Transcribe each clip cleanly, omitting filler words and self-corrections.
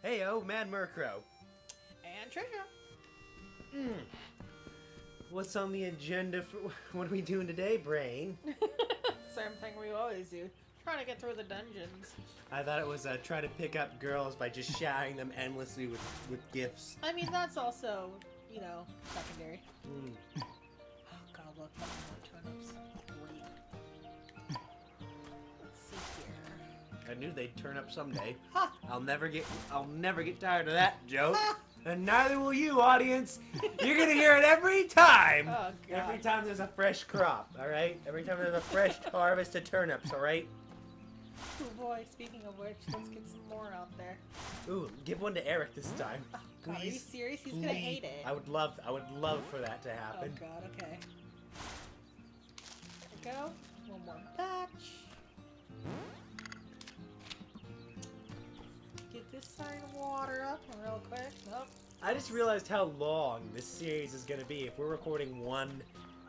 Heyo, Mad Murkrow. And Trisha. What's on the agenda for what are we doing today, Brain? Same thing we always do. Trying to get through the dungeons. I thought it was try to pick up girls by just showering them endlessly with gifts. I mean, that's also, you know, secondary. Oh god, look, more turnips. Great. Let's see here. I knew they'd turn up someday. Ha! I'll never get tired of that joke. And neither will you, audience. You're gonna hear it every time. Oh, God. Every time there's a fresh crop, all right? Every time there's a fresh harvest of turnips, all right? Oh boy, speaking of which, let's get some more out there. Ooh, give one to Eric this time. Oh god, are you Please, serious? He's gonna hate it. I would love for that to happen. Oh god, okay. There we go. One more batch. Get this starting to water up real quick. Nope. I just realized how long this series is gonna be if we're recording one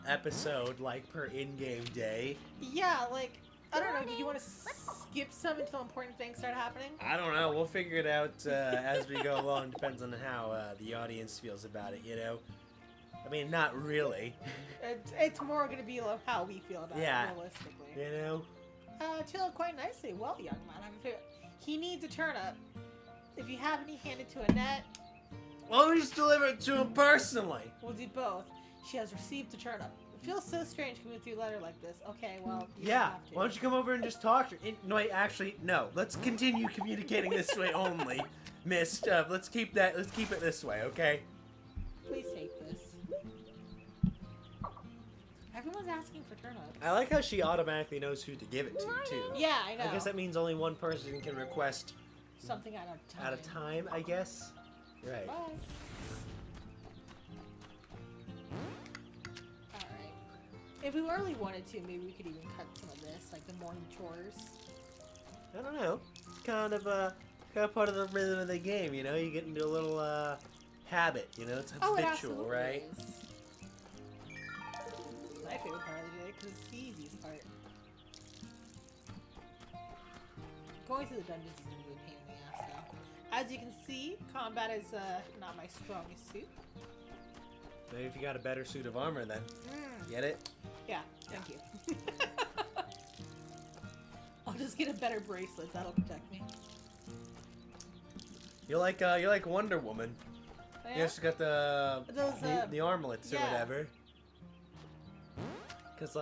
episode like per in-game day. Yeah, like, I don't know, do you want to skip some until important things start happening? I don't know. We'll figure it out as we go along. Depends on how the audience feels about it, you know? I mean, not really. It's more going to be like how we feel about Yeah. it, realistically. You know? Chilled quite nicely. Well, young man, he needs a turnip. If you have any, hand it to Annette. Well, we just deliver it to him personally. We'll do both. She has received a turnip. It feels so strange coming through a letter like this. Okay, well, you don't Yeah. have to. Why don't you come over and just talk to her? No, wait, actually, no. Let's continue communicating this way only, Miss. Let's keep it this way, okay? Please take this. Everyone's asking for turnips. I like how she automatically knows who to give it to, too. Yeah, I know. I guess that means only one person can request Something at a time. at a time, I guess. Right. Bye. Alright. If we really wanted to, maybe we could even cut some of this, like the morning chores. I don't know. It's kind of part of the rhythm of the game, you know? You get into a little habit, you know? It's It habitual, absolutely right? is. My favorite part of the day, because it's the easiest part. Going through the dungeons is going to be a pain in the ass, though. As you can see, combat is not my strongest suit. Maybe if you got a better suit of armor, then. Get it? Yeah, thank you. I'll just get a better bracelet. That'll protect me. You're like Wonder Woman. Yeah? Yeah, she's got the Those, the armlets or yeah. whatever. Cause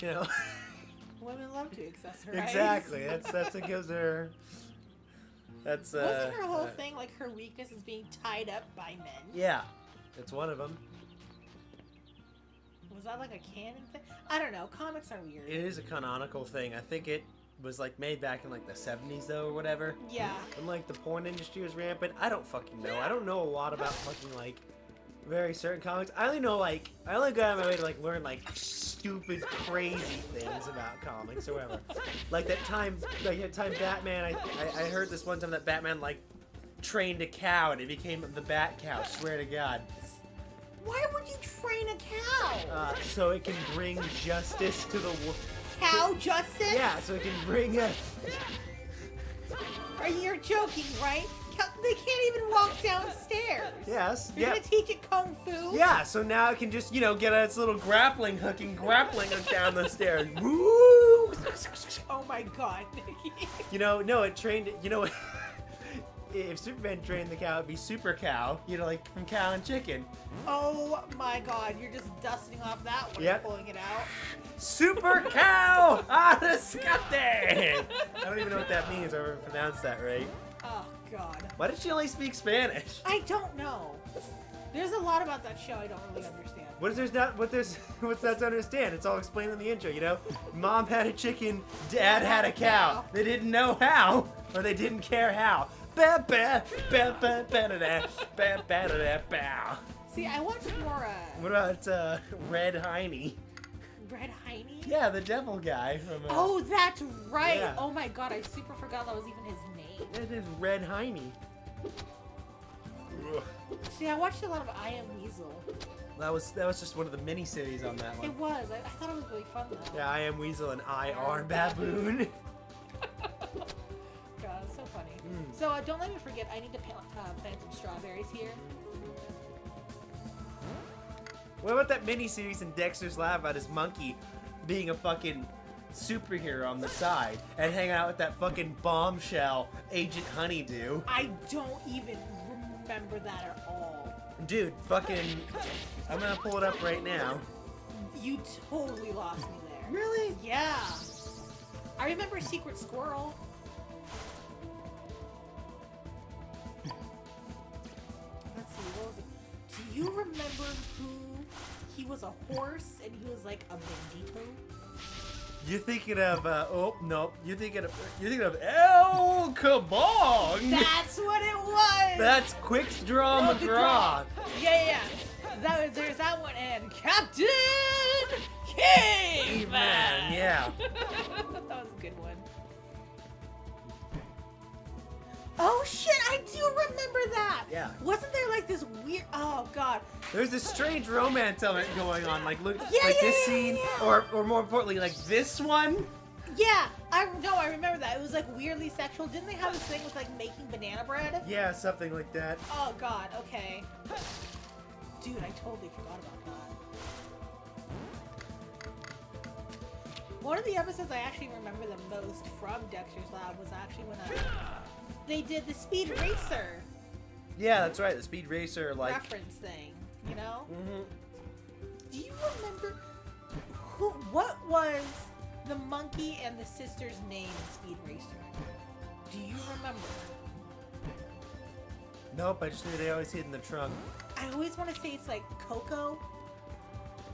you know. Women love to accessorize. Exactly. That's what gives her. That's Wasn't her whole thing like her weakness is being tied up by men? Yeah, it's one of them. Was that like a canon thing? I don't know. Comics are weird. It is a canonical thing. I think it was like made back in like the 70s though or whatever. Yeah. And like the porn industry was rampant. I don't fucking know. I don't know a lot about fucking like very certain comics. I only go out of my way to like learn like stupid crazy things about comics or whatever. Like that time Batman, I heard this one time that Batman like trained a cow and it became the Bat Cow, swear to God. Why would you train a cow? So it can bring justice to the world. Cow justice? Yeah, so it can bring a... You're joking, right? They can't even walk downstairs. Yes. You're gonna teach it kung fu? Yeah, so now it can just, you know, get its little grappling hook and grappling it down the stairs. Woo! Oh my god. You know, no, it trained it, you know, if Superman trained the cow, it'd be Super Cow, you know, like from Cow and Chicken. Oh my god, you're just dusting off that one Yep. and pulling it out. Super Cow! Ah, disgusting! I don't even know what that means, or pronounce that right. Oh god. Why did she only speak Spanish? I don't know. There's a lot about that show I don't really understand. What's not to understand? It's all explained in the intro, you know? Mom had a chicken, Dad had a cow. They didn't know how, or they didn't care how. Ba ba ba ba ba da da ba ba da da bow. See, I watched more What about Red Heine? Red Heine? Yeah, the devil guy from. Oh, that's right. Yeah. Oh my god, I super forgot that was even his name. It is Red Heine. See, I watched a lot of I Am Weasel. That was just one of the mini-series on that one. It was. I thought it was really fun though. Yeah, I Am Weasel and I Are Baboon. God, it's so funny. So don't let me forget, I need to plant some strawberries here. What about that mini-series in Dexter's Lab about his monkey being a fucking superhero on the side and hanging out with that fucking bombshell Agent Honeydew? I don't even remember that at all. Dude, fucking... I'm gonna pull it up right now. You totally lost me there. Really? Yeah. I remember Secret Squirrel. Let's see, what was it? Do you remember who he was a horse and he was like a bandito? You're thinking of, oh, no. You're thinking of El Kabong! That's what it was! That's Quickstraw McGraw! Yeah. There's that one, and Captain Caveman! Yeah. That was a good one. Oh shit, I do remember that! Yeah. Wasn't there like this weird, oh god. There's this strange romance element going on, like look, Yeah, like yeah, this yeah, scene, yeah. or more importantly, like this one. Yeah, I remember that. It was like weirdly sexual. Didn't they have this thing with like making banana bread? Yeah, something like that. Oh god, okay. Dude, I totally forgot about that. One of the episodes I actually remember the most from Dexter's Lab was actually when they did the Speed Racer Yeah, that's right. The Speed Racer, like. reference thing, you know? Mm-hmm. Do you remember what was the monkey and the sister's name in Speed Racer? Do you remember? Nope, I just knew they always hid in the trunk. I always want to say it's like Coco.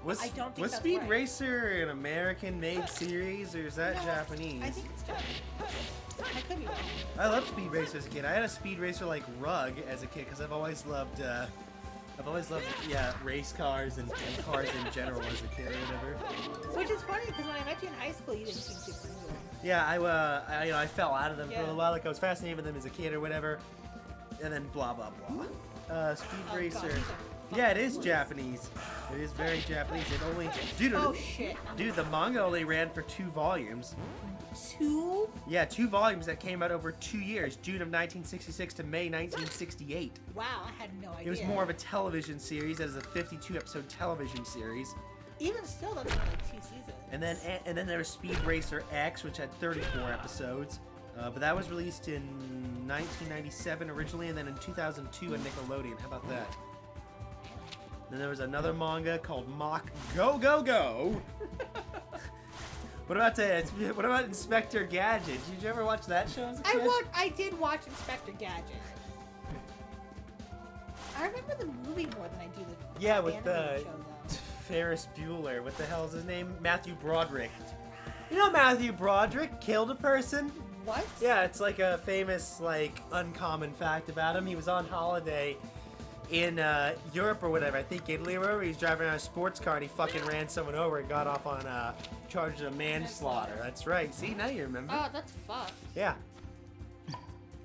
Was, I don't think was that's Speed right. Racer an American-made series, or is that No, Japanese? I think it's Japanese. I could be wrong. I loved Speed Racer as a kid. I had a Speed Racer like rug as a kid because I've always loved race cars and cars in general as a kid or whatever. Which is funny because when I met you in high school, you didn't seem super into them. Yeah, I fell out of them for a Yeah. little while. Like I was fascinated with them as a kid or whatever, and then blah blah blah. Speed Oh, Racer. God, these are Yeah, it is Japanese. It is very Japanese. It only, Oh shit. dude, the manga only ran for 2 volumes. 2? Yeah, 2 volumes that came out over 2 years, June of 1966 to May 1968. Wow, I had no idea. It was more of a television series, as a 52-episode television series. Even still, that's only like 2 seasons. And then there was Speed Racer X, which had 34 episodes. But that was released in 1997 originally, and then in 2002 on Nickelodeon. How about that? Then there was another manga called Mach Go Go Go. What about Inspector Gadget? Did you ever watch that show as a kid? I did watch Inspector Gadget. I remember the movie more than I do the Yeah, with animated the show, though. Ferris Bueller. What the hell is his name? Matthew Broderick. You know Matthew Broderick killed a person? What? Yeah, it's like a famous, like, uncommon fact about him. He was on holiday in Europe or whatever, I think Italy or wherever. He was driving around a sports car and he fucking ran someone over and got off on charges of manslaughter. That's right. See, now you remember. Oh, that's fucked. Yeah.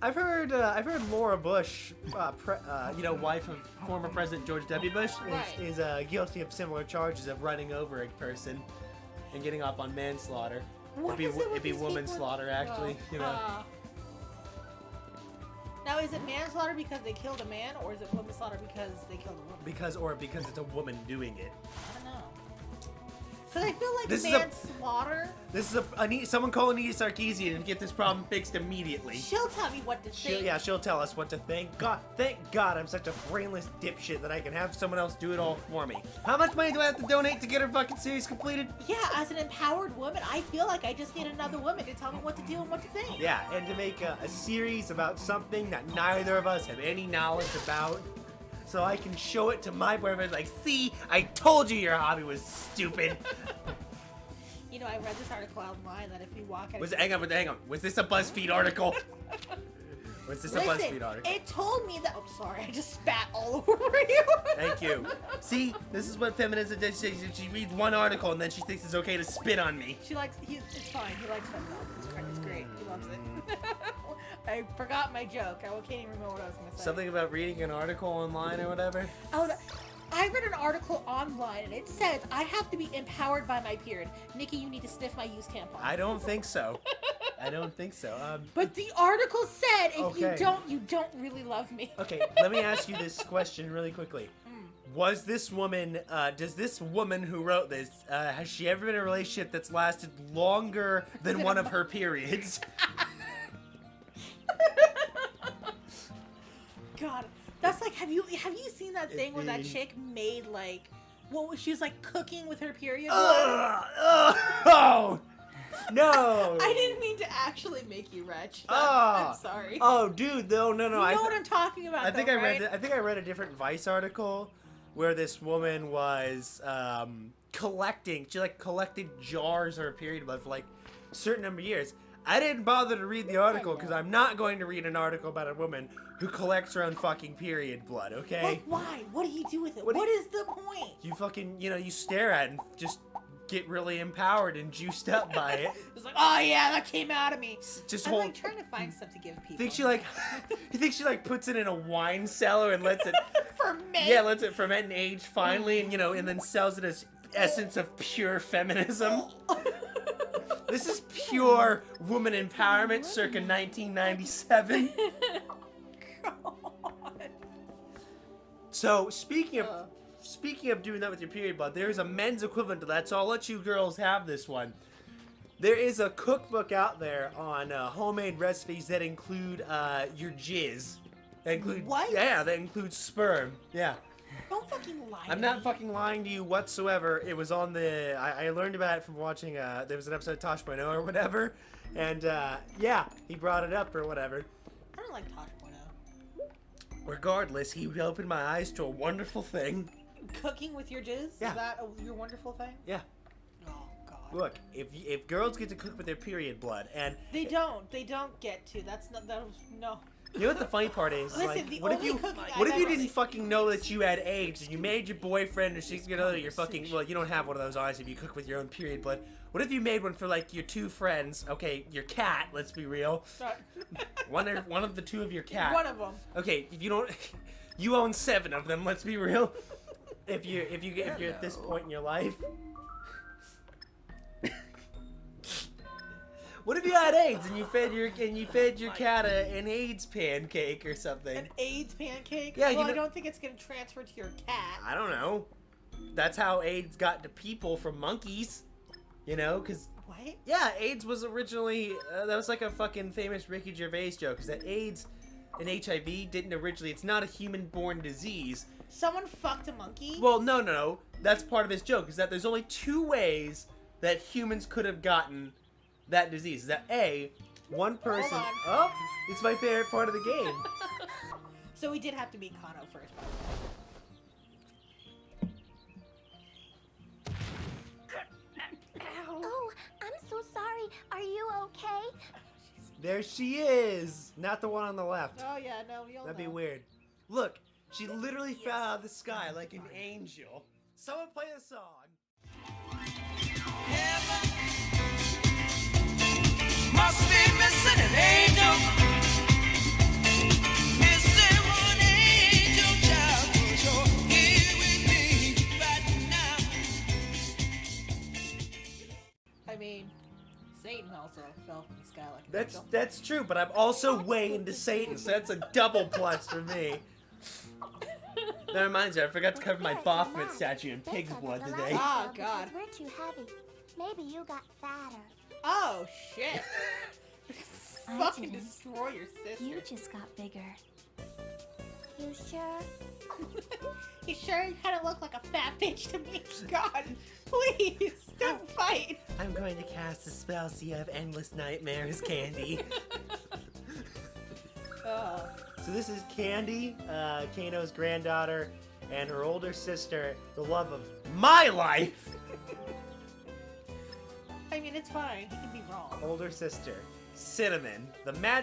I've heard Laura Bush, wife of former President George W. Bush, Right. is guilty of similar charges of running over a person and getting off on manslaughter. What is it with It'd be these people? womanslaughter, actually. You know. Now, is it manslaughter because they killed a man, or is it womanslaughter because they killed a woman? Because it's a woman doing it. I don't know. Because I feel like This is manslaughter. This is someone call Anita Sarkeesian and get this problem fixed immediately. She'll tell me what to think. She'll tell us what to think. Thank God I'm such a brainless dipshit that I can have someone else do it all for me. How much money do I have to donate to get her fucking series completed? Yeah, as an empowered woman, I feel like I just need another woman to tell me what to do and what to think. Yeah, and to make a series about something that neither of us have any knowledge about. So I can show it to my boyfriend, like, see, I told you your hobby was stupid. You know, I read this article online that if we walk out Hang on. Was this a BuzzFeed article? Was this a BuzzFeed article? It told me that. Oh, sorry, I just spat all over you. Thank you. See, this is what feminism does. She reads one article and then she thinks it's okay to spit on me. It's fine. He likes feminism. It's great. He loves it. I forgot my joke. I can't even remember what I was going to say. Something about reading an article online or whatever? Oh, I read an article online and it says I have to be empowered by my period. Nikki, you need to sniff my used tampon. I don't think so. I don't think so. But the article said if Okay. you don't really love me. Okay, let me ask you this question really quickly. Was this woman, does this woman who wrote this, has she ever been in a relationship that's lasted longer than one of her periods? God, that's like, have you seen that thing where that chick made like, she was like cooking with her period blood? Oh! No! I didn't mean to actually make you retch. Oh. I'm sorry. Oh, dude, no. You know what I'm talking about. I think though, I read. right? I think I read a different Vice article where this woman was collecting. She like collected jars of her period blood for like a certain number of years. I didn't bother to read the article because I'm not going to read an article about a woman who collects her own fucking period blood. Okay? Like, why? What do you do with it? What What do is the point? You fucking, you stare at it and just get really empowered and juiced up by it. It's like, oh yeah, that came out of me. Just I'm hold. like trying to find stuff to give people. You think she like puts it in a wine cellar and lets it ferment? Yeah, lets it ferment and age finally, and and then sells it as essence of pure feminism. This is pure woman empowerment circa 1997. God. So speaking of doing that with your period blood, there's a men's equivalent to that. So I'll let you girls have this one. There is a cookbook out there on homemade recipes that include your jizz. That include What? Yeah, that includes sperm. Yeah. Don't fucking lie. I'm not fucking lying to you whatsoever. It was on the. I learned about it from watching. There was an episode of Tosh.0 or whatever, and yeah, he brought it up or whatever. I don't like Tosh.0. Regardless, he opened my eyes to a wonderful thing. Cooking with your jizz? Yeah. Is that your wonderful thing? Yeah. Oh God. Look, if girls get to cook with their period blood, and They don't get to. That's not. No. you know what the funny part is? Listen, like, the what if only you cooking what I've if you ever didn't seen- fucking know that you had AIDS and you made your boyfriend or significant other your fucking well, you don't have one of those eyes if you cook with your own period blood. What if you made one for like your two friends? Okay, your cat. Let's be real. Sorry. One of the two of your cat. One of them. Okay, if you don't, you own 7 of them. Let's be real. If you're at this point in your life. What if you had AIDS and you fed your cat an AIDS pancake or something? An AIDS pancake? Yeah, well, I don't think it's gonna transfer to your cat. I don't know. That's how AIDS got to people from monkeys. Because What? yeah, AIDS was originally that was like a fucking famous Ricky Gervais joke. Is that AIDS and HIV didn't originally? It's not a human-born disease. Someone fucked a monkey? Well, no. That's part of his joke. Is that there's only 2 ways that humans could have gotten that disease. Is that A, one person. on. Oh, it's my favorite part of the game. So we did have to beat Kano first. Oh, I'm so sorry. Are you okay? There she is. Not the one on the left. Oh yeah, no, we all That'd know. be weird. Look, she literally fell out of the sky like an angel. Someone play a song. Must be missing an angel. Missing one angel child. 'Cause you're here with me right now. I mean, Satan also fell from the sky like an That's angel. that's true, but I'm also way into Satan, so that's a double plus for me. That reminds me, I forgot to cover my Baphomet statue in pig's blood today. Ah, God. We're too heavy. Maybe you got fatter. Oh shit! I Fucking didn't. destroy your sister. You just got bigger. You sure? You sure you kind of look like a fat bitch to me? God, please don't fight. I'm going to cast a spell so you have endless nightmares, Candy. Oh. So this is Candy, Kano's granddaughter, and her older sister, the love of my life. I mean, it's fine. He can be wrong. Older sister, Cinnamon.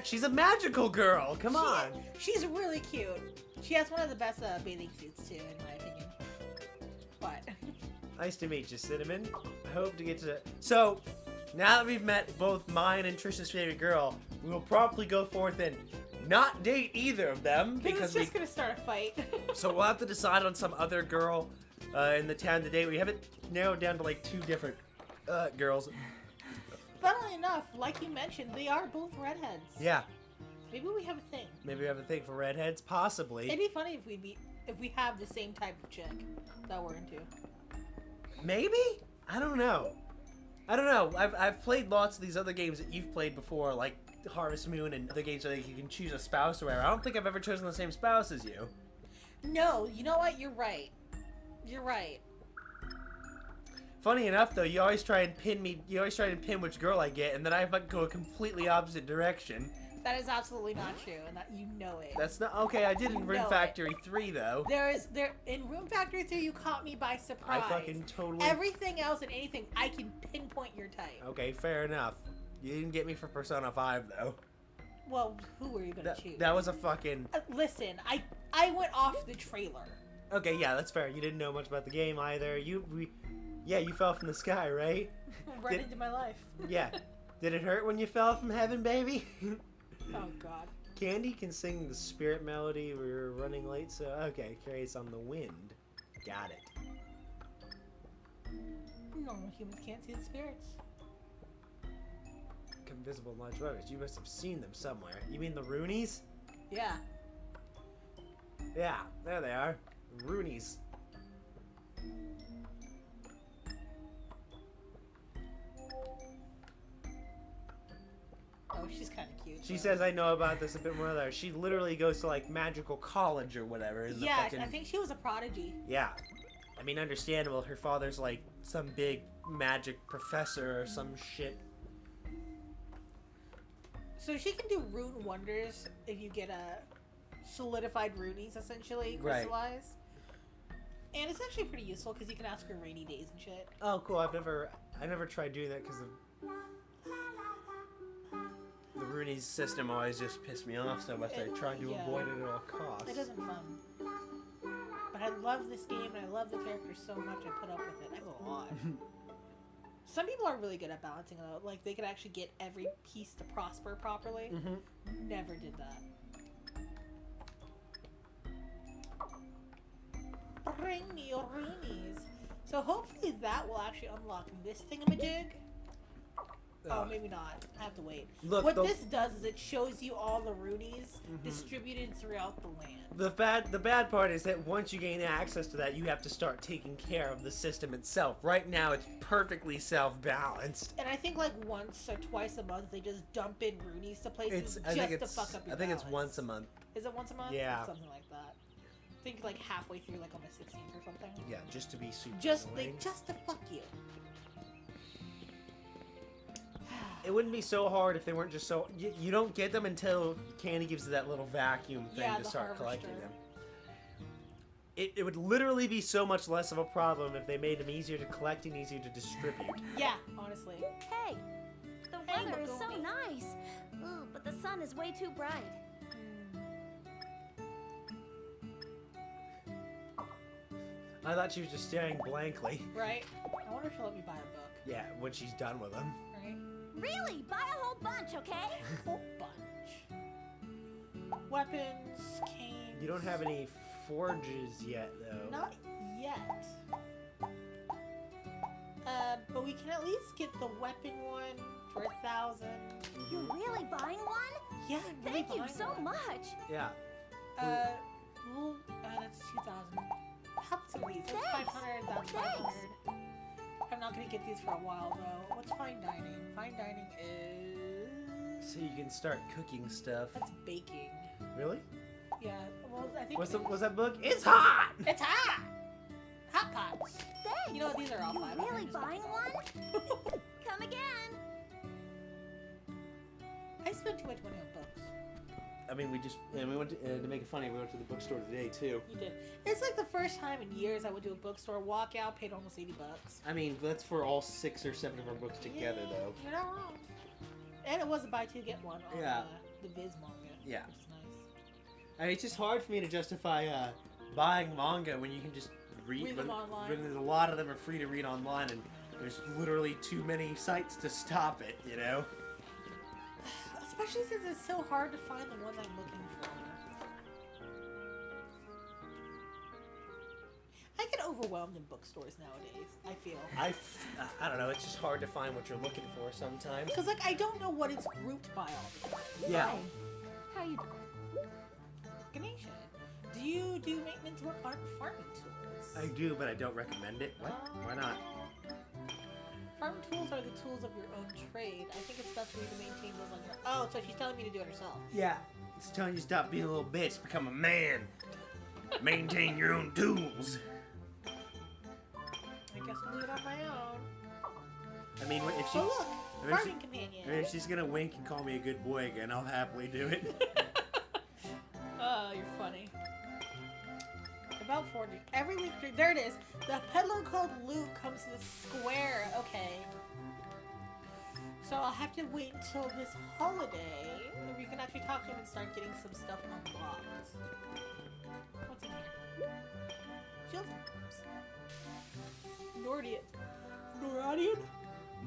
She's a magical girl. Come on. She's really cute. She has one of the best bathing suits too, in my opinion. But Nice to meet you, Cinnamon. I hope to get to. So, now that we've met both mine and Trish's favorite girl, we will probably go forth and not date either of them it's just gonna start a fight. So we'll have to decide on some other girl in the town to date. We have it narrowed down to like 2 different girls. funnily enough, like you mentioned, they are both redheads. Yeah. Maybe we have a thing. Maybe we have a thing for redheads, possibly. It'd be funny if we have the same type of chick that we're into. Maybe? I don't know. I've played lots of these other games that you've played before, like Harvest Moon and other games where you can choose a spouse or whatever. I don't think I've ever chosen the same spouse as you. No, you know what? You're right. You're right. Funny enough, though, you always try and pin me. You always try to pin which girl I get, and then I go a completely opposite direction. That is absolutely not true, and that you know it. That's not okay. I did in Rune Factory 3, though. In Rune Factory 3, you caught me by surprise. I fucking totally. Everything else and anything, I can pinpoint your type. Okay, fair enough. You didn't get me for Persona 5, though. Well, who were you gonna choose? That was a fucking. Listen, I went off the trailer. Okay, yeah, that's fair. You didn't know much about the game either. You fell from the sky, right? Right into my life. Yeah. Did it hurt when you fell from heaven, baby? Oh God. Candy can sing the spirit melody. We're running late, so okay. Carries on the wind. Got it. Normal humans can't see the spirits. Become visible in large waters. You must have seen them somewhere. You mean the Runeys? Yeah. Yeah, there they are. Runeys. Oh, she's kind of cute. She though. says I know about this a bit more there. She literally goes to like magical college or whatever. In the Yeah, fucking... I think she was a prodigy. Yeah. I mean, understandable. Her father's like some big magic professor or some shit. So she can do rune wonders if you get a solidified runeys, essentially, Right. crystallized. And it's actually pretty useful because you can ask her rainy days and shit. Oh, cool. I never tried doing that because the Runeys system always just pissed me off so much. I tried to Yeah. avoid it at all costs. It isn't fun. But I love this game and I love the characters so much I put up with it. That's a lot. Some people are really good at balancing it out. Like, they could actually get every piece to prosper properly. Mm-hmm. Never did that. Bring me your runeys. So hopefully that will actually unlock this thingamajig. Oh, maybe not. I have to wait. Look, what this does is it shows you all the runeys Mhm. distributed throughout the land. The bad part is that once you gain access to that, you have to start taking care of the system itself. Right now, it's perfectly self-balanced. And I think like once or twice a month they just dump in runeys to places I think just to it's fuck up your I think it's balance. once a month. Is it once a month? Yeah. Something like that. I think like halfway through, like on the 16th or something. Yeah, just to be super Just annoying. just to fuck you. It wouldn't be so hard if they weren't just so... You don't get them until Candy gives you that little vacuum thing Yeah, to the start harvester. collecting them. It would literally be so much less of a problem if they made them easier to collect and easier to distribute. Yeah, honestly. Hey, the Hey, weather is so Magumi. nice. Ooh, but the sun is way too bright. I thought she was just staring blankly. Right? I wonder if she'll let me buy a book. Yeah, when she's done with them. Right? Really? Buy a whole bunch, okay? Whole bunch. Weapons, cane. You don't have any forges yet, though. Not yet. But we can at least get the weapon one for 1,000. You're really buying one? Yeah, I'm really Thank you buying so one. much. Yeah. Well, that's 2,000. How much are these? That's Thanks. 500, that's 500. I'm not gonna get these for a while though. What's fine dining? Fine dining is... So you can start cooking stuff. That's baking. Really? Yeah, well, I think... What's that book? It's hot! It's hot! Hot pots. Thanks. You know, these are all You 500. really buying one? Come again. I spent too much money on books. I mean, we went to make it funny, we went to the bookstore today, too. You did. It's like the first time in years I went to a bookstore, walk out, paid almost $80. I mean, that's for all 6 or 7 of our books together, Yeah, though. You're not wrong. And it was a buy two get one on Yeah. the Viz manga. Yeah. Which is nice. I mean, it's just hard for me to justify buying manga when you can just Read them online. When there's a lot of them are free to read online, and there's literally too many sites to stop it, you know? Especially since it's so hard to find the one I'm looking for. I get overwhelmed in bookstores nowadays, I feel. I don't know. It's just hard to find what you're looking for sometimes. Because, like, I don't know what it's grouped by all the time. Yeah. How you? Ganesha, do you do maintenance work on farming tools? I do, but I don't recommend it. What? Why not? Farming tools are the tools of your own trade. I think it's best for you to maintain those on your... Oh, so she's telling me to do it herself. Yeah. It's telling you to stop being a little bitch, become a man. Maintain your own tools. I guess I'll do it on my own. I mean, if she... Oh, look! I mean, Farming companion. I mean, if she's gonna wink and call me a good boy again, I'll happily do it. Oh, you're funny. About 40. Every week, there it is. The peddler called Luke comes to the square. Okay. So I'll have to wait until this holiday, and we can actually talk to him and start getting some stuff unlocked. What's in here? Shield Nordian. Noradian?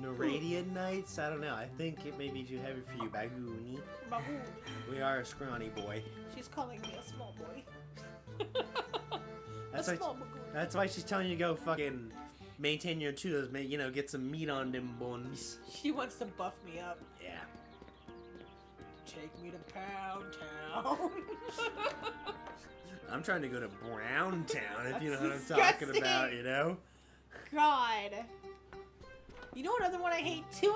Noradian Knights? I don't know. I think it may be too heavy for you, Baguni. Baboon. We are a scrawny boy. She's calling me a small boy. That's a why, small baboon. that's why she's telling you to go fucking maintain your tools, you know, get some meat on them bones. She wants to buff me up. Yeah. Take me to Pound Town. I'm trying to go to Brown Town, if you know That's what I'm talking disgusting. about, you know? God. You know what other one I hate? Two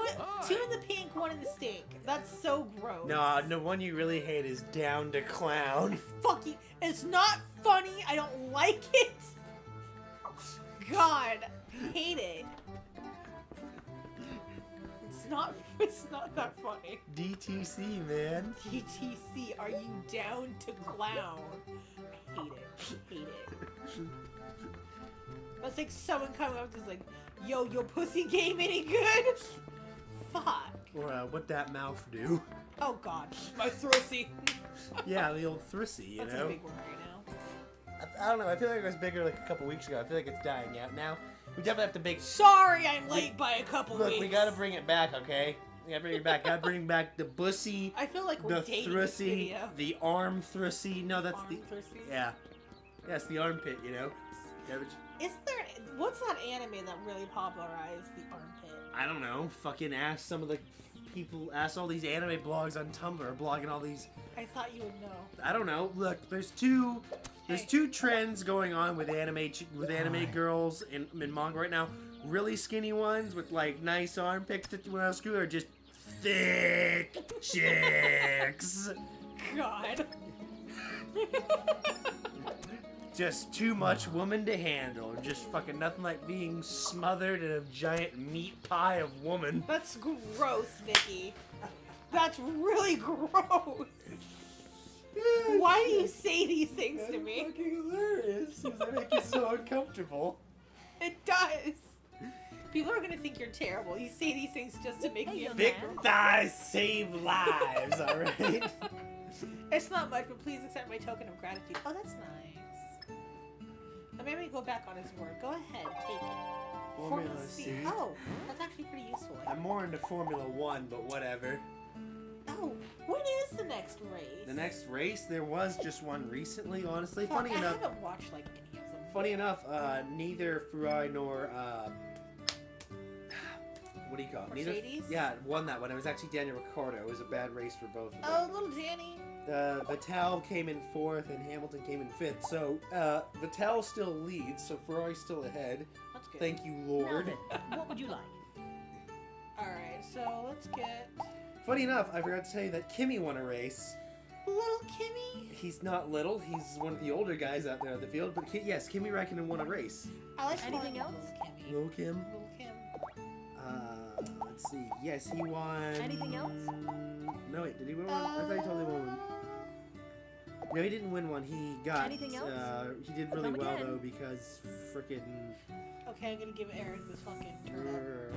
in the pink, one in the stink. That's so gross. No, the one you really hate is Down to Clown. Fuck you. It's not funny. I don't like it. God. I hate it. It's not that funny. DTC, man. TTC, are you down to clown? I hate it. I hate it. That's like someone coming up to us like, yo, your pussy game any good? Fuck. Or what that mouth do. Oh god, my thrussy. Yeah, the old thrissy, you That's know? a big word right now. I don't know, I feel like it was bigger like a couple weeks ago. I feel like it's dying out now. We definitely have to big... Sorry I'm late by a couple Look, weeks. we gotta bring it back, okay? We gotta bring it back. Gotta bring back the bussy, I feel like we're the dating this thrissy, video. the arm thrissy. No, that's Arm the... thrissy? Yeah. Yeah, it's the armpit, you know? Yeah, but Isn't there... What's that anime that really popularized the armpit? I don't know. Fucking ask some of the people, ask all these anime blogs on Tumblr, blogging all these... I thought you would know. I don't know. Look, there's two trends going on with anime girls in manga right now. Really skinny ones with like nice armpits that when I was school are just thick chicks. God. Just too much woman to handle. Just fucking nothing like being smothered in a giant meat pie of woman. That's gross, Nikki. That's really gross. Why do you say these things to me? Fucking hilarious. Because they make you so uncomfortable. It does. People are gonna think you're terrible. You say these things just to make me Big uncomfortable. thighs save lives, alright? It's not much, but please accept my token of gratitude. Oh, that's nice. Now maybe go back on his word. Go ahead, take it. Formula C. Oh, that's actually pretty useful. I'm more into Formula 1, but whatever. Oh, when is the next race? The next race, there was just one recently, honestly. Fuck, Funny I enough, haven't watched like any of them. funny enough, neither Furai nor what do you call it? Mercedes? Yeah, won that one. It was actually Daniel Ricciardo. It was a bad race for both of them. Oh, little Danny. Vettel came in 4th and Hamilton came in 5th. So Vettel still leads, so Ferrari's still ahead. That's good. Thank you, Lord. What would you like? Alright, so let's get Funny enough, I forgot to tell you that Kimmy won a race. little Kimmy. He's not little. He's one of the older guys out there on the field. But yes, Kimmy Räikkönen won a race. I like Anything calling else? Little Kimmy. Little Kim. Little Kim. Let's see. Yes, he won. Anything else? No, wait. Did he win one? I thought he totally won one. No, he didn't win one. He got. Anything else? He did really Come well again. though because frickin'. Okay, I'm gonna give Eric this fucking turn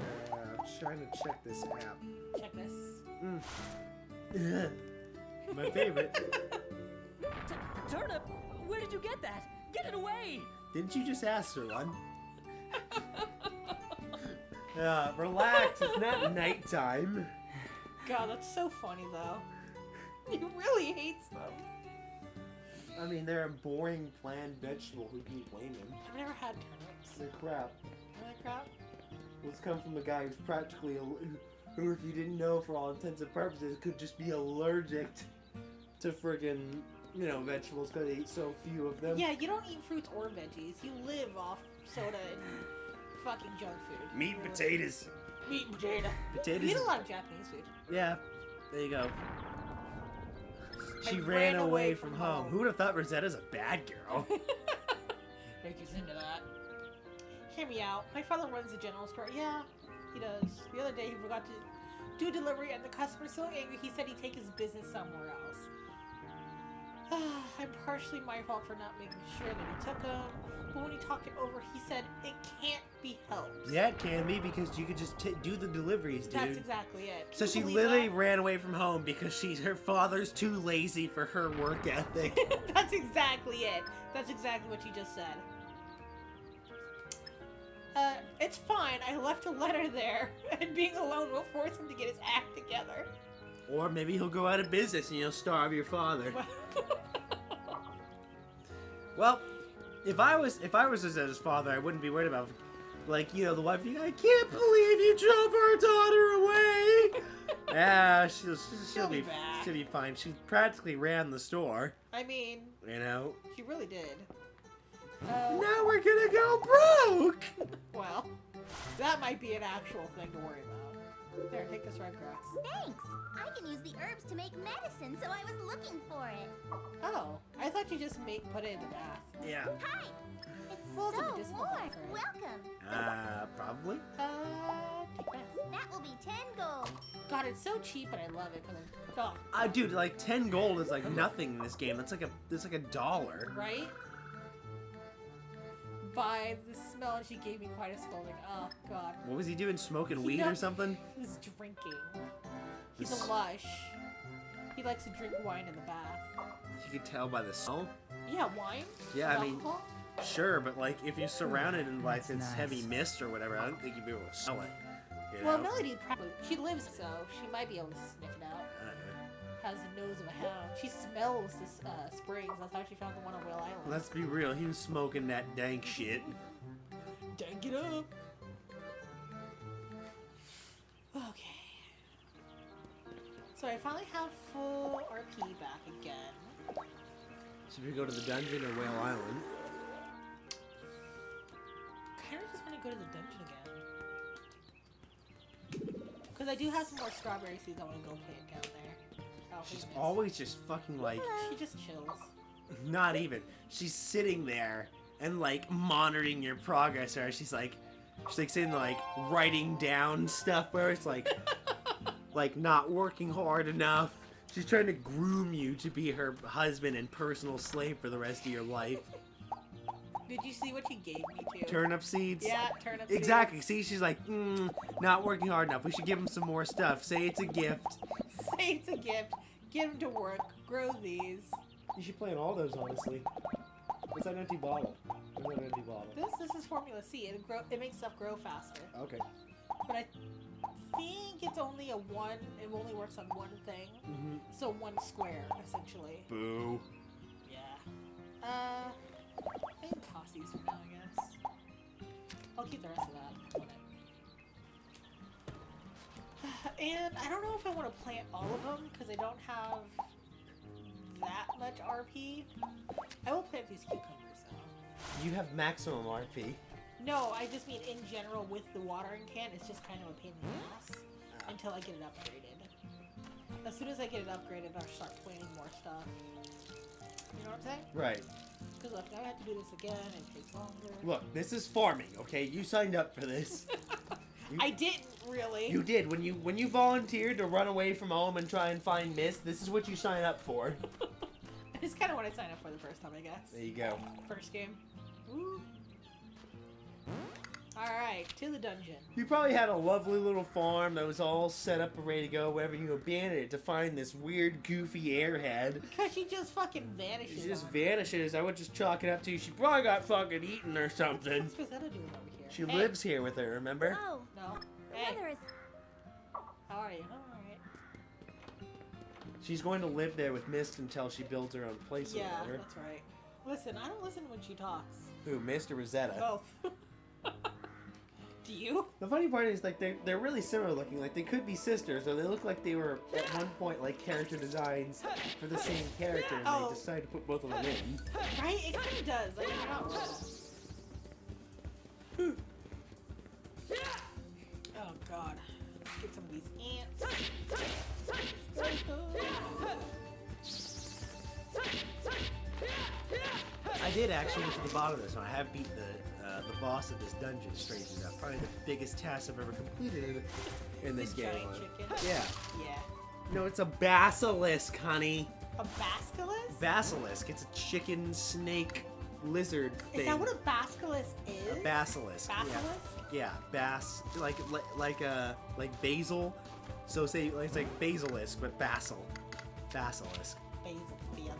Trying to check this app. up. Check this. My favorite. Turnip? Where did you get that? Get it away! Didn't you just ask for one? Relax. It's not nighttime. God, that's so funny though. He really hates them. I mean, they're a boring, bland vegetable. Who can you blame him? I've never had turnips. They're crap. Really crap? Let's come from a guy who's practically, who, if you didn't know, for all intents and purposes, could just be allergic to friggin', you know, vegetables because they eat so few of them. Yeah, you don't eat fruits or veggies. You live off soda and fucking junk food. Meat and potatoes. Meat and potato. Potatoes. We eat a lot of Japanese food. Yeah, there you go. She I ran away from home. Who would have thought Rosetta's a bad girl? Take us into that. Hear me out. My father runs a general store. Yeah, he does. The other day he forgot to do delivery and the customer's so angry he said he'd take his business somewhere else. I'm partially my fault for not making sure that he took them, but when he talked it over, he said it can't be helped. Yeah, it can be because you could just do the deliveries, dude. That's exactly it. So Can she you believe literally that? ran away from home because her father's too lazy for her work ethic. That's exactly it. That's exactly what you just said. It's fine. I left a letter there, and being alone will force him to get his act together. Or maybe he'll go out of business and you'll starve your father. Well, if I was his father, I wouldn't be worried about, like, you know, the wife. I can't believe you drove our daughter away. Yeah, she'll be back. she'll be fine. She practically ran the store. I mean, You know. she really did. Now we're gonna go broke. Well, that might be an actual thing to worry about. There, take this red grass. Thanks. I can use the herbs to make medicine, so I was looking for it. Oh, I thought you just put it in the bath. Yeah. Hi. It's Well, it's a so medicinal warm. bath, right? Welcome. Probably. Take that. That will be 10 gold. God, it's so cheap, and I love it because Dude, like 10 gold is like nothing in this game. That's like a dollar. right? By the smell, and she gave me quite a scolding. Oh God. What was he doing? Smoking He weed got- or something? He's drinking. He's This- a lush. He likes to drink wine in the bath. You could tell by the smell. Yeah, wine. Yeah, I mean, Alcohol? sure, but like if you're surrounded in like That's this nice. heavy mist or whatever, I don't think you'd be able to smell it. You Well, know? Melody probably she lives, so she might be able to sniff it out. Has the nose of a hound. She smells the springs. That's how she found the one on Whale Island. Let's be real, he was smoking that dank shit. Dank it up. Okay. So I finally have full RP back again. So if you go to the dungeon or Whale Island, Kind of just want to go to the dungeon again. Because I do have some more strawberry seeds I want to go plant down there. Oh, she's goodness. always just fucking like, She just chills. not even. She's sitting there and like monitoring your progress, or she's like sitting there, like writing down stuff where it's like not working hard enough. She's trying to groom you to be her husband and personal slave for the rest of your life. Did you see what she gave me too? Turnip seeds? Yeah, turnip Exactly. See, she's like, not working hard enough. We should give him some more stuff. Say it's a gift. seeds. Say it's a gift. Get him to work. Grow these. You should plant all those, honestly. What's that empty bottle? What's that empty bottle? This is Formula C. It makes stuff grow faster. Okay. But I think it's only it only works on one thing. Mm-hmm. So one square, essentially. Boo. Yeah. I can toss these for now, I guess. I'll keep the rest of that. And I don't know if I want to plant all of them, because I don't have that much RP. I will plant these cucumbers, though. You have maximum RP. No, I just mean in general with the watering can, it's just kind of a pain in the ass until I get it upgraded. As soon as I get it upgraded, I'll start planting more stuff. You know what I'm saying? Right. Because look, now I have to do this again, it takes longer. Look, this is farming, okay? You signed up for this. I didn't really. You did. When you volunteered to run away from home and try and find mist, this is what you sign up for. It's kind of what I signed up for the first time, I guess. There you go. First game. Woo. Alright, to the dungeon. You probably had a lovely little farm that was all set up and ready to go, wherever you abandoned it to find this weird, goofy airhead. Because she just fucking vanishes. She just on me. vanishes. I would just chalk it up to she probably got fucking eaten or something. What's Rosetta doing over here? She Hey. lives here with her, remember? Oh, No. the Hey, weather is... how are you? I'm alright. She's going to live there with Mist until she builds her own place or Yeah, whatever. that's right. Listen, I don't listen when she talks. Who, Mist or Rosetta? Both. Do you? The funny part is, like, they're really similar looking. Like, they could be sisters, or they look like they were, at one point, like, character designs for the same character, and Oh. they decided to put both of them in. Right? It kind of does. Like, you're not wrong. Oh, God. Let's get some of these ants. I did actually get to the bottom of this one. I have beat the boss of this dungeon, strangely enough. Probably the biggest task I've ever completed in this The game. giant chicken? Yeah. Yeah. No, it's a basilisk, honey. A basilisk? Basilisk. It's a chicken, snake, lizard thing. Is that what a basilisk is? A basilisk. Basilisk? Yeah, like basil. So say it's like basilisk, but basil. Basilisk. Basil.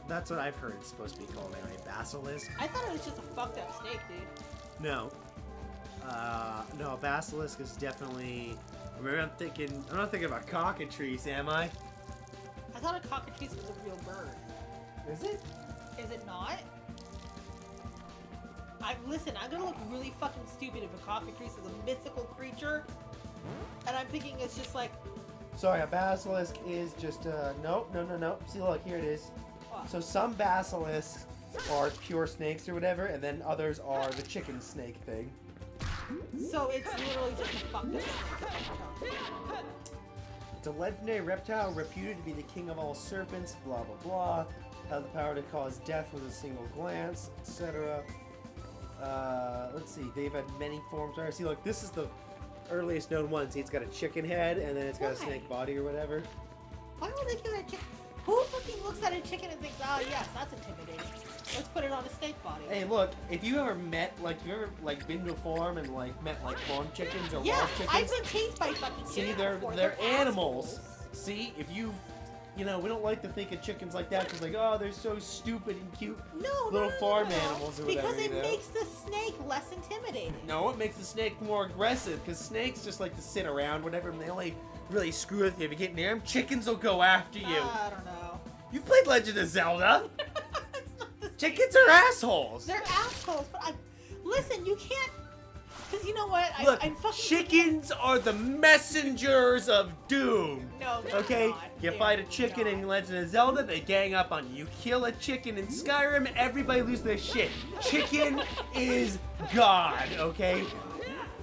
That's what I've heard it's supposed to be called anyway. Basilisk. I thought it was just a fucked up snake, dude. No. No, a basilisk is definitely. Maybe I'm not thinking about cockatrice, am I? I thought a cockatrice was a real bird. Is it? Is it not? Listen, I'm gonna look really fucking stupid if a cockatrice is a mythical creature. And I'm thinking it's just like, Sorry, a basilisk is just nope, no. See, look, here it is. what? So some basilisks are pure snakes or whatever, and then others are the chicken snake thing. So it's literally just a fucked up snake. It's a legendary reptile reputed to be the king of all serpents, blah blah blah. Has the power to cause death with a single glance, etc. Let's see, they've had many forms. Alright, see, look, this is the earliest known one. See, it's got a chicken head, and then it's got a Why? snake body or whatever. Why would they give it a chicken? Who fucking looks at a chicken and thinks, oh yes, that's intimidating. Let's put it on a snake body. Hey, look, if you ever met, been to a farm and, met, farm chickens or Yeah, wild chickens. I've been chased by fucking chickens. See, they're before. animals. assholes. See, if you know, we don't like to think of chickens like that because, oh, they're so stupid and cute. No, Little farm no. animals or Because whatever, it you know? makes the snake less intimidating. No, it makes the snake more aggressive because snakes just like to sit around, whatever, and they only really screw with you if you get near them. Chickens will go after you. I don't know. You've played Legend of Zelda. It's not the Chickens are assholes. They're assholes, but listen, you can't. Because you know what? Look, I'm fucking. chickens are the messengers of doom. No, they're Okay, not. you They're fight a chicken not. in Legend of Zelda, they gang up on you. You kill a chicken in Skyrim, everybody loses their shit. Chicken is God, okay?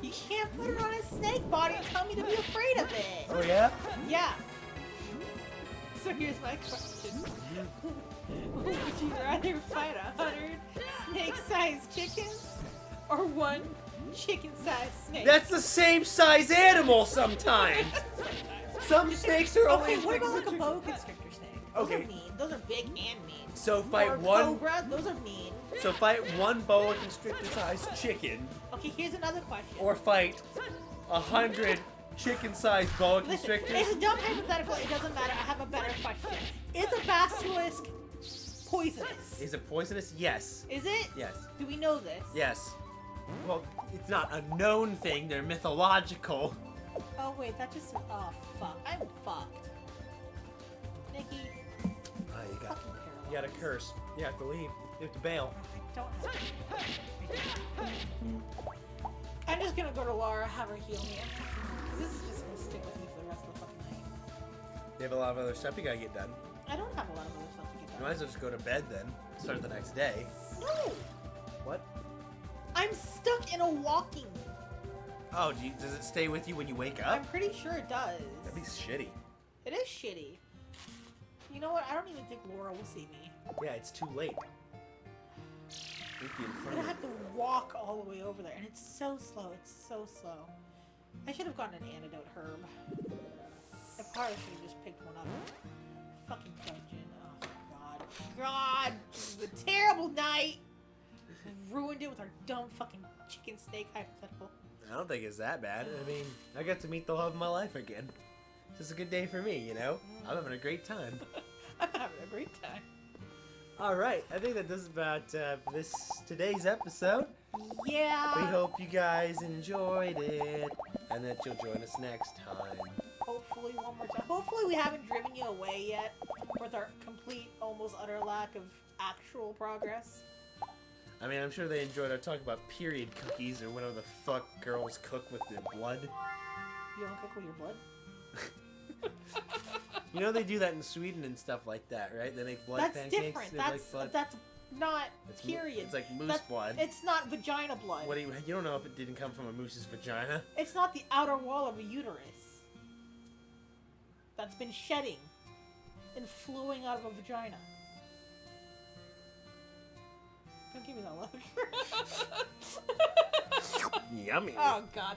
You can't put it on a snake body and tell me to be afraid of it. Oh yeah? Yeah. So here's my question. Would you rather fight 100 snake-sized chickens or one chicken-sized snake? That's the same size animal sometimes. Some snakes are only Okay, as what big as about a like a chicken. boa constrictor snake? Those Okay. are mean. Those are big and mean. So fight or one. Cobra, those are mean. So fight one boa constrictor-sized chicken, Okay, here's another question. or fight 100 chicken-sized boa Listen, constrictors. it's a dumb hypothetical. It doesn't matter. I have a better question. Is a basilisk poisonous? Is it poisonous? Yes. Is it? Yes. Do we know this? Yes. Well, it's not a known thing. They're mythological. Oh wait, that just. Oh fuck, I'm fucked. Nikki, Oh, you got fucking you got a curse. You have to leave. You have to bail. I don't have. I'm just gonna go to Laura, have her heal me. Cause this is just gonna stick with me for the rest of the fucking night. You have a lot of other stuff you gotta get done. I don't have a lot of other stuff to get You done. might as well just go to bed then. Start the next day. No, What? I'm stuck in a walking. Oh, does it stay with you when you wake I'm up? pretty sure it does. That'd be shitty. It is shitty. You know what? I don't even think Laura will see me. Yeah, it's too late. You'd be in I'm front gonna of have to walk all the way over there, and it's so slow. It's so slow. I should have gotten an antidote herb. I probably should have just picked one up. Fucking dungeon. Oh god. God! This is a terrible night! We ruined it with our dumb fucking chicken steak hypothetical. I don't think it's that bad. I mean, I got to meet the love of my life again. It's just a good day for me, you know? I'm having a great time. I'm having a great time. Alright, I think that does about today's episode. Yeah! We hope you guys enjoyed it, and that you'll join us next time. Hopefully one more time. Hopefully we haven't driven you away yet. We're with our complete, almost utter lack of actual progress. I mean, I'm sure they enjoyed our talk about period cookies or whatever the fuck girls cook with their blood. You don't cook with your blood? You know they do that in Sweden and stuff like that, right? They make blood That's pancakes. different. They make That's blood. that's not It's period. It's like moose That's- blood. It's not vagina blood. What do you don't know if it didn't come from a moose's vagina? It's not the outer wall of a uterus that's been shedding and flowing out of a vagina. Don't give me that look. Yummy. Oh God.